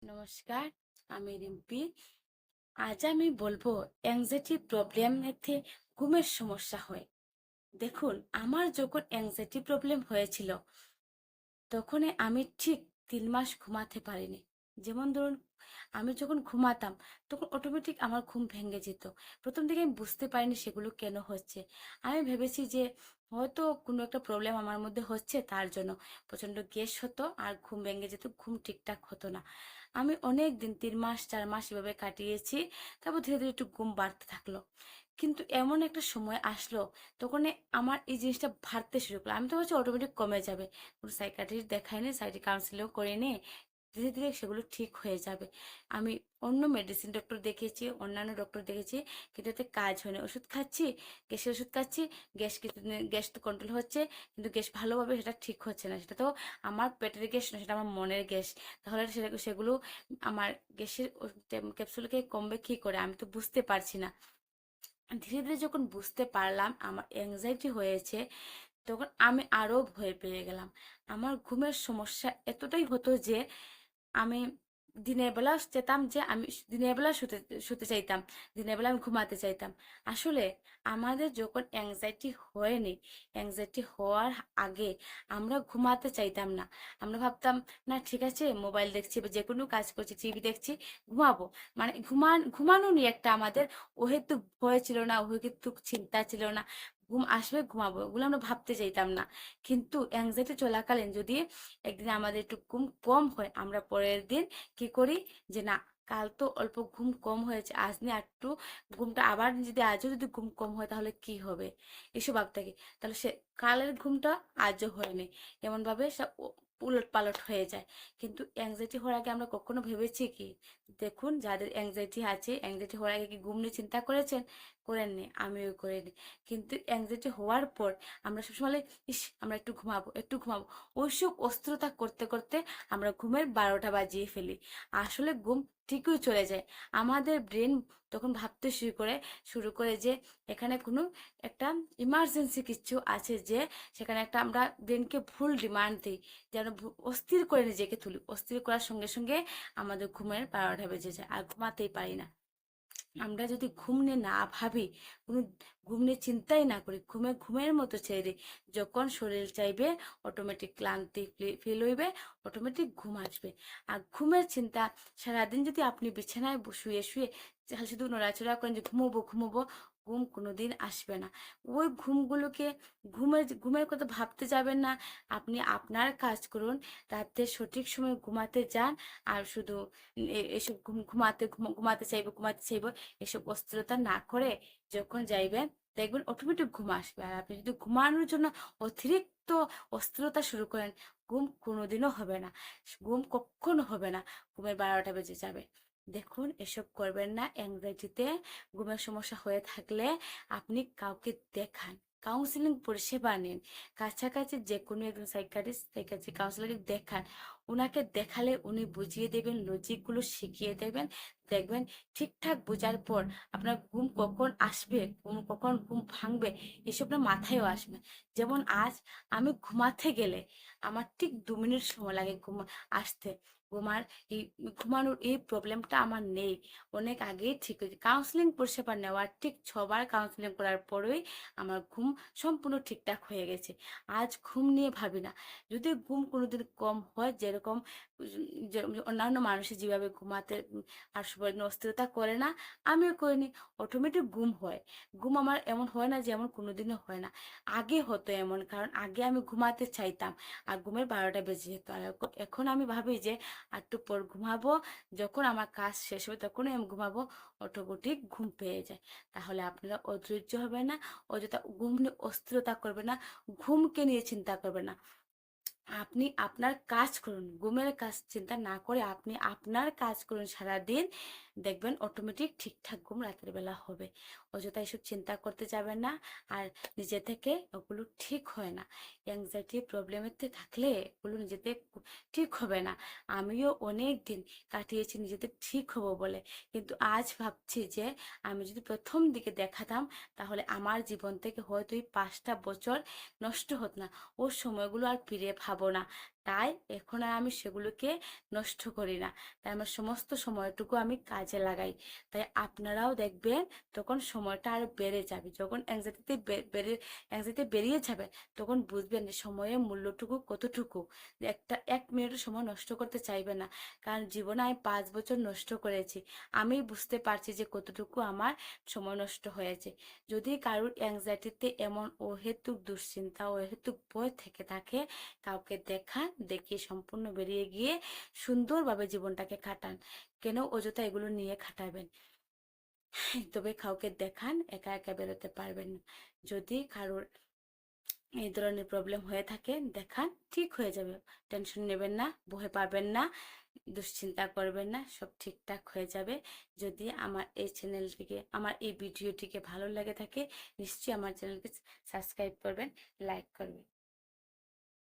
নমস্কার, আমি রিম্পি। আজ আমি বলবো অ্যাংজাইটি প্রবলেমেতে ঘুমের সমস্যা হয়। দেখুন, আমার যখন অ্যাংজাইটি প্রবলেম হয়েছিল তখন আমি ঠিক 3 মাস ঘুমাতে পারিনি। যেমন ধরুন, আমি যখন ঘুমাতাম তখন অটোমেটিক আমার ঘুম ভেঙে যেত। প্রথম দিকে আমি বুঝতে পারিনি সেগুলো কেন হচ্ছে। আমি ভেবেছি যে হয়তো কোনো একটা প্রবলেম আমার মধ্যে হচ্ছে, তার জন্য প্রচণ্ড গ্যাস হতো আর ঘুম ভেঙে যেত, ঘুম ঠিকঠাক হতো না। আমি অনেক দিন 3 মাস 4 মাস এভাবে কাটিয়েছি। তারপর ধীরে ধীরে একটু ঘুম বাড়তে থাকলো। কিন্তু এমন একটা সময় আসলো তখন আমার এই জিনিসটা বাড়তে শুরু করলো। আমি তো ভাবছি অটোমেটিক কমে যাবে, কোনো সাইকিয়াট্রিস্ট দেখাইনি, সাইকিয়াট্রিক কাউন্সিলিংও করিনি, ধীরে ধীরে সেগুলো ঠিক হয়ে যাবে। আমি অন্য মেডিসিন ডক্টর দেখিয়েছি, অন্যান্য ডক্টর দেখেছি, কিন্তু এতে কাজ হয়নি। ওষুধ খাচ্ছি, গ্যাসের ওষুধ খাচ্ছি, গ্যাস তো কন্ট্রোল হচ্ছে, কিন্তু গ্যাস ভালোভাবে সেটা ঠিক হচ্ছে না। সেটা তো আমার পেটের গ্যাস না, সেটা আমার মনের গ্যাস। তাহলে সেগুলো আমার গ্যাসের ক্যাপসুলকে কমবে কি করে, আমি তো বুঝতে পারছি না। ধীরে ধীরে যখন বুঝতে পারলাম আমার অ্যাংজাইটি হয়েছে, তখন আমি আরো ভয় পেয়ে গেলাম। আমার ঘুমের সমস্যা এতটাই হতো যে আমি দিনের বেলা চেতাম যে আমি দিনের বেলা শুতে শুতে চাইতাম, দিনের বেলা আমি ঘুমাতে চাইতাম। আসলে আমাদের যখন অ্যাংজাইটি হয়নি, অ্যাংজাইটি হওয়ার আগে আমরা ঘুমাতে চাইতাম না। আমরা ভাবতাম, না ঠিক আছে, মোবাইল দেখছি বা যে কোনো কাজ করছি, টিভি দেখছি, ঘুমাবো। মানে ঘুমানো নিয়ে একটা আমাদের ওহেতুক ভয় ছিল না, ওহেতুক চিন্তা ছিল না। ঘুম আসবে, ঘুমাবো, ওগুলো আমরা ভাবতে চাইতাম না। কিন্তু অ্যাংজাইটি চলাকালীন যদি একদিন আমাদের একটু ঘুম কম হয়, আমরা পরের দিন কি করি, যে না, কাল তো অল্প ঘুম কম হয়েছে, আজ নিয়ে একটু ঘুমটা আবার, যদি আজও যদি ঘুম কম হয় তাহলে কি হবে, এসব ভাবতে থাকি। তাহলে সে কালের ঘুমটা আজও হয়নি, এমন ভাবে সব উলট পালট হয়ে যায়। কিন্তু অ্যাংজাইটি হওয়ার আগে আমরা কখনো ভেবেছি কি? দেখুন, যাদের অ্যাংজাইটি আছে, অ্যাংজাইটি হওয়ার আগে কি ঘুম নিয়ে চিন্তা করেছেন? করেননি, আমিও করিনি। কিন্তু অ্যাংজাইটি হওয়ার পর আমরা সবসময় বলি, ইস আমরা একটু ঘুমাবো, একটু ঘুমাবো। ওইসব অস্থিরতা করতে করতে আমরা ঘুমের 12টা বাজিয়ে ফেলি। আসলে ঘুম ঠিকই চলে যায়। আমাদের ব্রেন তখন ভাবতে শুরু করে যে এখানে কোনো একটা ইমার্জেন্সি কিছু আছে, যে সেখানে একটা আমরা ব্রেনকে ভুল ডিমান্ড দিই, যেন অস্থির করে নিজেকে তুলি। অস্থির করার সঙ্গে সঙ্গে আমাদের ঘুমের 12টা বেজে যায়, আর ঘুমাতেই পারি না। আমরা যদি ঘুম নিয়ে না ভাবি, কোনো ঘুম নিয়ে চিন্তাই না করি, ঘুমের মতো ছেড়ে দিই, যখন শরীর চাইবে অটোমেটিক ক্লান্তি ফিল হইবে, অটোমেটিক ঘুম আসবে। আর ঘুমের চিন্তা সারাদিন যদি আপনি বিছানায় শুয়ে শুয়ে শুধু নড়াচড়া করেন যে ঘুমোবো ঘুমোবো, ঘুম কোনোদিন আসবে না। ওই ঘুমগুলোকে, ঘুমের কথা ভাবতে যাবেন না। আপনি আপনার কাজ করুন, রাতে সঠিক সময় ঘুমাতে যান। আর শুধু এসব ঘুমাতে চাইবো এসব অস্থিরতা না করে যখন যাইবেন, দেখবেন অটোমেটিক ঘুম আসবে। আর আপনি যদি ঘুমানোর জন্য অতিরিক্ত অস্থিরতা শুরু করেন, ঘুম কোনোদিনও হবে না, ঘুম কখনো হবে না, ঘুমের 12টা বেজে যাবে। দেখুন, এসব করবেন না। অ্যাংজাইটিতে ঘুমের সমস্যা হয়ে থাকলে আপনি কাউকে দেখান, কাউন্সিলিং পরিষেবা নিন। কাছাকাছি যে কোনো একজন সাইকিয়াট্রিস্ট কাউন্সিলরকে দেখান। ওনাকে দেখালে উনি বুঝিয়ে দেবেন, লজিকগুলো শিখিয়ে দেবেন। দেখবেন ঠিকঠাক বোঝার পর আপনার ঘুম কখন আসবে, কখন ঘুম ভাঙবে, এসব না মাথায়ও আসবে। যেমন আজ আমি ঘুমাতে গেলে আমার ঠিক 2 মিনিট সময় লাগে ঘুম আসতে। ঘুমার এই ঘুমানোর এই প্রবলেমটা আমার নেই, অনেক আগেই ঠিক হয়েছে। কাউন্সিলিং পরিষেবা নেওয়ার ঠিক 6বার কাউন্সিলিং করার পরেই আমার ঘুম সম্পূর্ণ ঠিকঠাক হয়ে গেছে। আজ ঘুম নিয়ে ভাবি না। যদি ঘুম কোনোদিন কম হয়, যেরকম যে অন্যান্য মানুষের যেভাবে ঘুমাতে আর সবাই অস্থিরতা করে না, আমিও করিনি, অটোমেটিক ঘুম হয়। ঘুম আমার এমন হয় না যে এমন কোনোদিনও হয় না। আগে হতো এমন, কারণ আগে আমি ঘুমাতে চাইতাম আর ঘুমের 12টা বেজে যেত। আর এখন আমি ভাবি যে আর একটু পর ঘুমাবো, যখন আমার কাজ শেষ হবে তখনই আমি ঘুমাবো, অটোমেটিক ঘুম পেয়ে যায়। তাহলে আপনারা অধৈর্য হবে না, অযথা ঘুম নিয়ে অস্থিরতা করবে না, ঘুমকে নিয়ে চিন্তা করবে না। আপনি আপনার কাজ করুন, ঘুমের কাজ চিন্তা না করে আপনি আপনার কাজ করুন সারাদিন, দেখবেন অটোমেটিক ঠিকঠাক ঘুম রাতের বেলা হবে। অযথা এসব চিন্তা করতে যাবেন না। আর নিজে থেকে ওগুলো ঠিক হয় না। অ্যাংজাইটি প্রবলেমেতে থাকলে ওগুলো নিজেতে ঠিক হবে না। আমিও অনেক দিন কাটিয়েছি নিজেতে ঠিক হবো বলে, কিন্তু আজ ভাবছি যে আমি যদি প্রথম দিকে দেখাতাম, তাহলে আমার জীবন থেকে হয়তো এই 5টা বছর নষ্ট হতো না। ওর সময়গুলো আর ফিরে পাবো না। তাই এখন আর আমি সেগুলোকে নষ্ট করি না, তাই আমার সমস্ত সময়টুকু আমি কাজে লাগাই। তাই আপনারাও দেখবেন তখন সময়টা আরো বেড়ে যাবে। যখন অ্যাংজাইটি বেরিয়ে যাবে তখন বুঝবেন যে সময়ের মূল্যটুকু কতটুকু। যে এক মিনিটও সময় নষ্ট করতে চাইবে না, কারণ জীবনে আমি 5 বছর নষ্ট করেছি। আমি বুঝতে পারছি যে কতটুকু আমার সময় নষ্ট হয়েছে। যদি কারোর অ্যাংজাইটিতে এমন অহেতুক দুশ্চিন্তা অহেতুক ভয় থেকে থাকে, কাউকে দেখান, দেখিয়ে সম্পূর্ণ বেরিয়ে গিয়ে সুন্দরভাবে জীবনটাকে কাটান। কেন অযথা এগুলো নিয়ে খাটাবেন? তবে কাউকে দেখান, একা একা বেরোতে পারবেন না। যদি কারোর এই ধরনের প্রবলেম হয়ে থাকে দেখান, ঠিক হয়ে যাবে। টেনশন নেবেন না, ভয় পাবেন না, দুশ্চিন্তা করবেন না, সব ঠিকঠাক হয়ে যাবে। যদি আমার এই চ্যানেলটিকে, আমার এই ভিডিওটিকে ভালো লাগে থাকে, নিশ্চয়ই আমার চ্যানেলকে সাবস্ক্রাইব করবেন, লাইক করবেন।